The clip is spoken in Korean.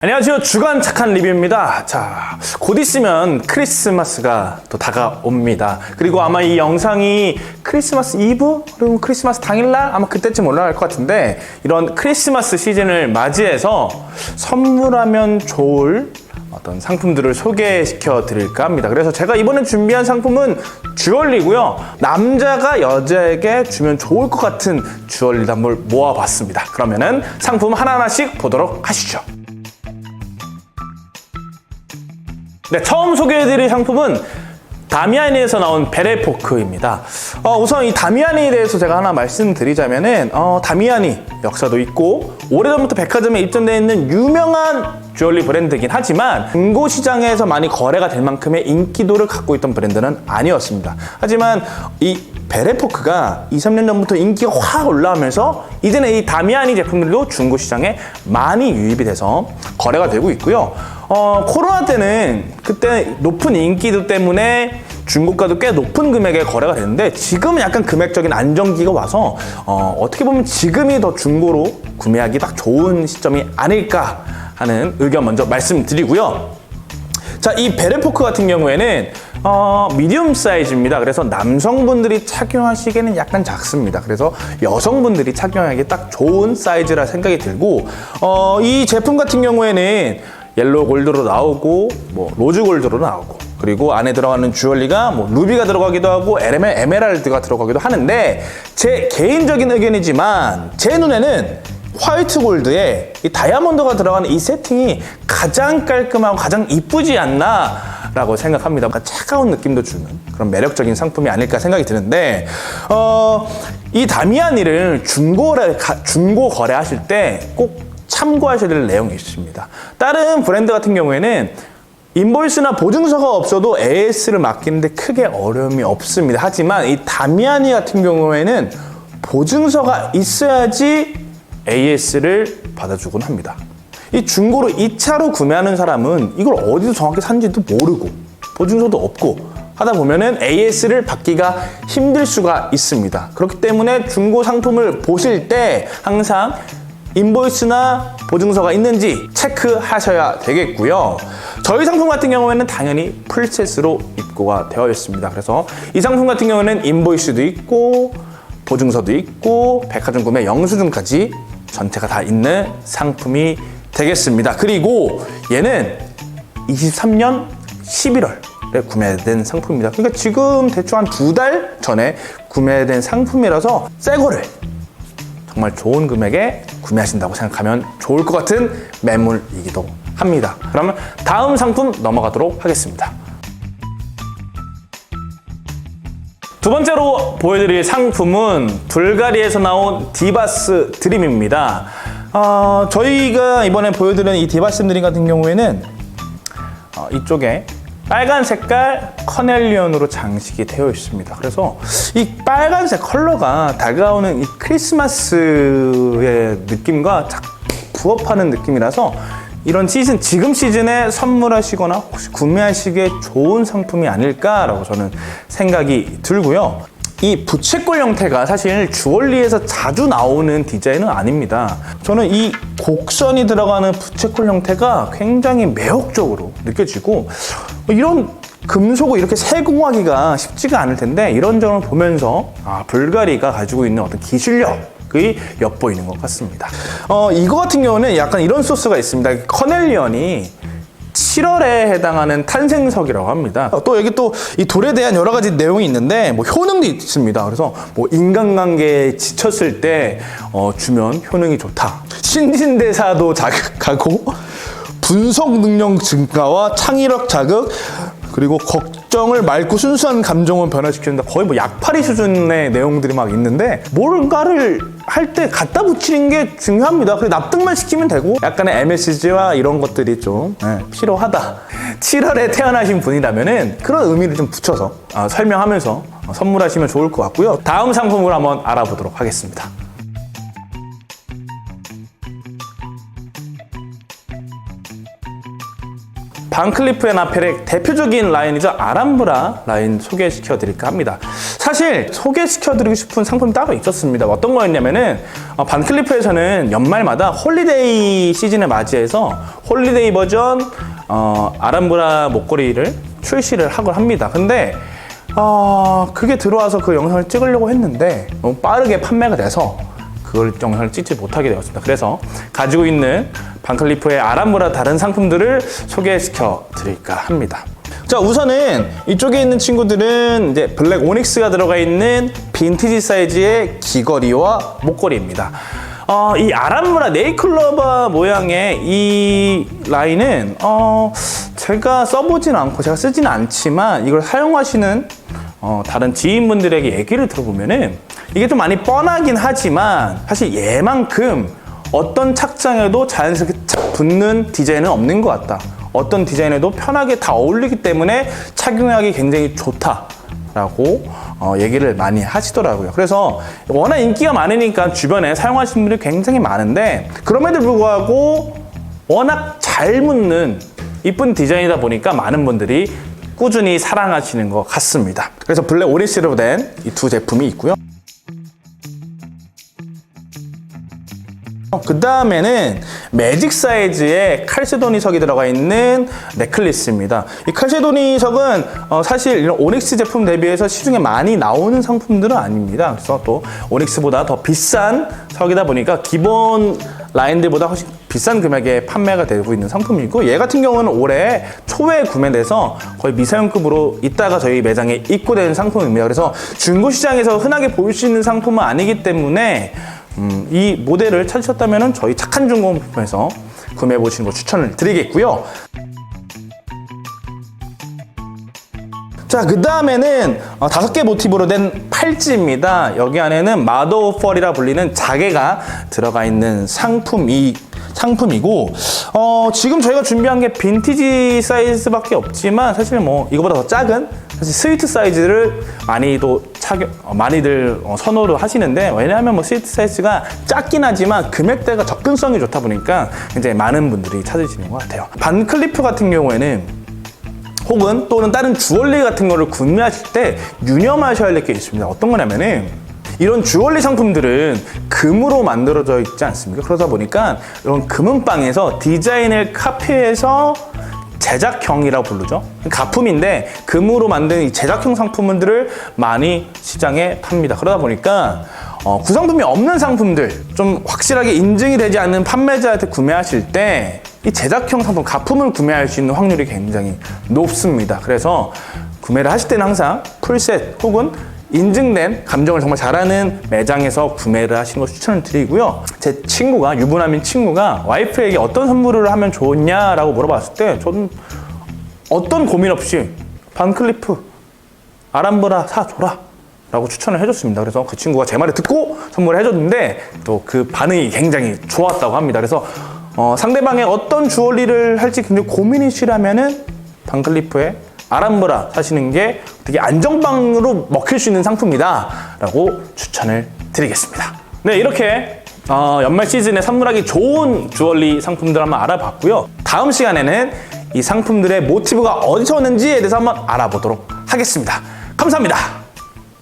안녕하세요. 주간 착한 리뷰입니다. 자, 곧 있으면 크리스마스가 또 다가옵니다. 그리고 아마 이 영상이 크리스마스 이브? 그리고 크리스마스 당일날? 아마 그때쯤 올라갈 것 같은데, 이런 크리스마스 시즌을 맞이해서 선물하면 좋을 어떤 상품들을 소개시켜 드릴까 합니다. 그래서 제가 이번에 준비한 상품은 주얼리고요. 남자가 여자에게 주면 좋을 것 같은 주얼리를 한번 모아봤습니다. 그러면은 상품 하나하나씩 보도록 하시죠. 네, 처음 소개해드릴 상품은 다미아니에서 나온 베레포크입니다. 우선 이 다미아니에 대해서 제가 하나 말씀드리자면은 다미아니 역사도 있고 오래전부터 백화점에 입점되어 있는 유명한 주얼리 브랜드이긴 하지만 중고 시장에서 많이 거래가 될 만큼의 인기도를 갖고 있던 브랜드는 아니었습니다. 하지만 이 베레포크가 2-3년 전부터 인기가 확 올라오면서 이제는 이 다미아니 제품들도 중고 시장에 많이 유입이 돼서 거래가 되고 있고요. 코로나 때는 그때 높은 인기도 때문에 중고가도 꽤 높은 금액에 거래가 되는데 지금은 약간 금액적인 안정기가 와서 어떻게 보면 지금이 더 중고로 구매하기 딱 좋은 시점이 아닐까 하는 의견 먼저 말씀드리고요. 자, 이 베레포크 같은 경우에는 미디움 사이즈입니다. 그래서 남성분들이 착용하시기에는 약간 작습니다. 그래서 여성분들이 착용하기 딱 좋은 사이즈라 생각이 들고 이 제품 같은 경우에는 옐로우 골드로 나오고 로즈 골드로 나오고 그리고 안에 들어가는 주얼리가 루비가 들어가기도 하고 에메랄드가 들어가기도 하는데 제 개인적인 의견이지만 제 눈에는 화이트 골드에 이 다이아몬드가 들어가는 이 세팅이 가장 깔끔하고 가장 이쁘지 않나 라고 생각합니다. 차가운 느낌도 주는 그런 매력적인 상품이 아닐까 생각이 드는데 이 다미아니를 중고 거래하실 때 꼭 참고하셔야 될 내용이 있습니다. 다른 브랜드 같은 경우에는 인보이스나 보증서가 없어도 AS를 맡기는데 크게 어려움이 없습니다. 하지만 이 다미아니 같은 경우에는 보증서가 있어야지 AS를 받아주곤 합니다. 이 중고로 2차로 구매하는 사람은 이걸 어디서 정확히 산지도 모르고 보증서도 없고 하다 보면은 AS를 받기가 힘들 수가 있습니다. 그렇기 때문에 중고 상품을 보실 때 항상 인보이스나 보증서가 있는지 체크하셔야 되겠고요. 저희 상품 같은 경우에는 당연히 풀셋으로 입고가 되어 있습니다. 그래서 이 상품 같은 경우에는 인보이스도 있고 보증서도 있고 백화점 구매 영수증까지 전체가 다 있는 상품이 되겠습니다. 그리고 얘는 23년 11월에 구매된 상품입니다. 그러니까 지금 대충 한 2달 전에 구매된 상품이라서 새 거를 정말 좋은 금액에 구매하신다고 생각하면 좋을 것 같은 매물이기도 합니다. 그러면 다음 상품 넘어가도록 하겠습니다. 두 번째로 보여드릴 상품은 불가리에서 나온 디바스 드림입니다. 저희가 이번에 보여드리는 이 디바스 드림 같은 경우에는 이쪽에 빨간 색깔 커넬리언으로 장식이 되어 있습니다. 그래서 이 빨간색 컬러가 다가오는 이 크리스마스의 느낌과 딱 부합하는 느낌이라서 이런 지금 시즌에 선물하시거나 혹시 구매하시기에 좋은 상품이 아닐까라고 저는 생각이 들고요. 이 부채꼴 형태가 사실 주얼리에서 자주 나오는 디자인은 아닙니다. 저는 이 곡선이 들어가는 부채꼴 형태가 굉장히 매혹적으로 느껴지고 이런 금속을 이렇게 세공하기가 쉽지가 않을 텐데 이런 점을 보면서 불가리가 가지고 있는 어떤 기술력이 엿보이는 것 같습니다. 이거 같은 경우는 약간 이런 소스가 있습니다. 커넬리언이 7월에 해당하는 탄생석이라고 합니다. 또 여기 또 이 돌에 대한 여러 가지 내용이 있는데 효능도 있습니다. 그래서 인간관계에 지쳤을 때 주면 효능이 좋다. 신진대사도 자극하고 분석 능력 증가와 창의력 자극 그리고 걱정을 맑고 순수한 감정을 변화시키는다. 거의 약팔이 수준의 내용들이 막 있는데 뭔가를 할 때 갖다 붙이는 게 중요합니다. 그래서 납득만 시키면 되고 약간의 MSG와 이런 것들이 좀 필요하다. 7월에 태어나신 분이라면은 그런 의미를 좀 붙여서 설명하면서 선물하시면 좋을 것 같고요. 다음 상품을 한번 알아보도록 하겠습니다. 반클리프 앤 아펠의 대표적인 라인이죠. 아람브라 라인 소개시켜 드릴까 합니다. 사실 소개시켜드리고 싶은 상품이 따로 있었습니다. 어떤 거였냐면은 반클리프에서는 연말마다 홀리데이 시즌을 맞이해서 홀리데이 버전 아람브라 목걸이를 출시를 하곤 합니다. 근데 그게 들어와서 그 영상을 찍으려고 했는데 너무 빠르게 판매가 돼서 그걸 영상을 찍지 못하게 되었습니다. 그래서 가지고 있는 반클리프의 아람브라 다른 상품들을 소개시켜 드릴까 합니다. 자, 우선은 이쪽에 있는 친구들은 이제 블랙 오닉스가 들어가 있는 빈티지 사이즈의 귀걸이와 목걸이입니다. 이 아람브라 네이클로버 모양의 이 라인은 제가 써보진 않고 제가 쓰진 않지만 이걸 사용하시는 다른 지인분들에게 얘기를 들어보면은 이게 좀 많이 뻔하긴 하지만 사실 얘만큼 어떤 착장에도 자연스럽게 착 붙는 디자인은 없는 것 같다. 어떤 디자인에도 편하게 다 어울리기 때문에 착용하기 굉장히 좋다라고 얘기를 많이 하시더라고요. 그래서 워낙 인기가 많으니까 주변에 사용하시는 분들이 굉장히 많은데 그럼에도 불구하고 워낙 잘 붙는 이쁜 디자인이다 보니까 많은 분들이 꾸준히 사랑하시는 것 같습니다. 그래서 블랙 오닉스로 된 이 두 제품이 있고요. 그 다음에는 매직 사이즈의 칼세도니석이 들어가 있는 넥클리스입니다. 이 칼세도니석은 사실 이런 오닉스 제품 대비해서 시중에 많이 나오는 상품들은 아닙니다. 그래서 또 오닉스보다 더 비싼 석이다 보니까 기본 라인들보다 훨씬 비싼 금액에 판매가 되고 있는 상품이고, 얘 같은 경우는 올해 초에 구매돼서 거의 미사용급으로 이따가 저희 매장에 입고되는 상품입니다. 그래서 중고 시장에서 흔하게 볼 수 있는 상품은 아니기 때문에 이 모델을 찾으셨다면 저희 착한 중고품에서 구매해 보시는 거 추천을 드리겠고요. 자, 그 다음에는 5개 모티브로 된 팔찌입니다. 여기 안에는 마더 오브 펄이라 불리는 자개가 들어가 있는 상품이고, 지금 저희가 준비한 게 빈티지 사이즈밖에 없지만 사실 뭐 이거보다 더 작은 사실 스위트 사이즈를 많이들 선호를 하시는데, 왜냐하면 뭐 스위트 사이즈가 작긴 하지만 금액대가 접근성이 좋다 보니까 굉장히 많은 분들이 찾으시는 것 같아요. 반클리프 같은 경우에는 혹은 또는 다른 주얼리 같은 거를 구매하실 때 유념하셔야 될 게 있습니다. 어떤 거냐면은 이런 주얼리 상품들은 금으로 만들어져 있지 않습니까? 그러다 보니까 이런 금은방에서 디자인을 카피해서 제작형이라고 부르죠. 가품인데 금으로 만든 이 제작형 상품들을 많이 시장에 팝니다. 그러다 보니까 구성품이 없는 상품들, 좀 확실하게 인증이 되지 않는 판매자한테 구매하실 때 이 제작형 상품, 가품을 구매할 수 있는 확률이 굉장히 높습니다. 그래서 구매를 하실 때는 항상 풀셋 혹은 인증된 감정을 정말 잘하는 매장에서 구매를 하시는 걸 추천을 드리고요. 제 친구가, 유부남인 친구가 와이프에게 어떤 선물을 하면 좋냐라고 물어봤을 때 저는 어떤 고민 없이 반클리프 아람브라 사줘라 라고 추천을 해줬습니다. 그래서 그 친구가 제 말을 듣고 선물을 해줬는데 또 그 반응이 굉장히 좋았다고 합니다. 그래서 상대방의 어떤 주얼리를 할지 굉장히 고민이시라면은 반클리프의 아람브라 사시는 게 되게 안정방으로 먹힐 수 있는 상품이다 라고 추천을 드리겠습니다. 네, 이렇게 연말 시즌에 선물하기 좋은 주얼리 상품들 한번 알아봤고요. 다음 시간에는 이 상품들의 모티브가 어디서 오는지에 대해서 한번 알아보도록 하겠습니다. 감사합니다.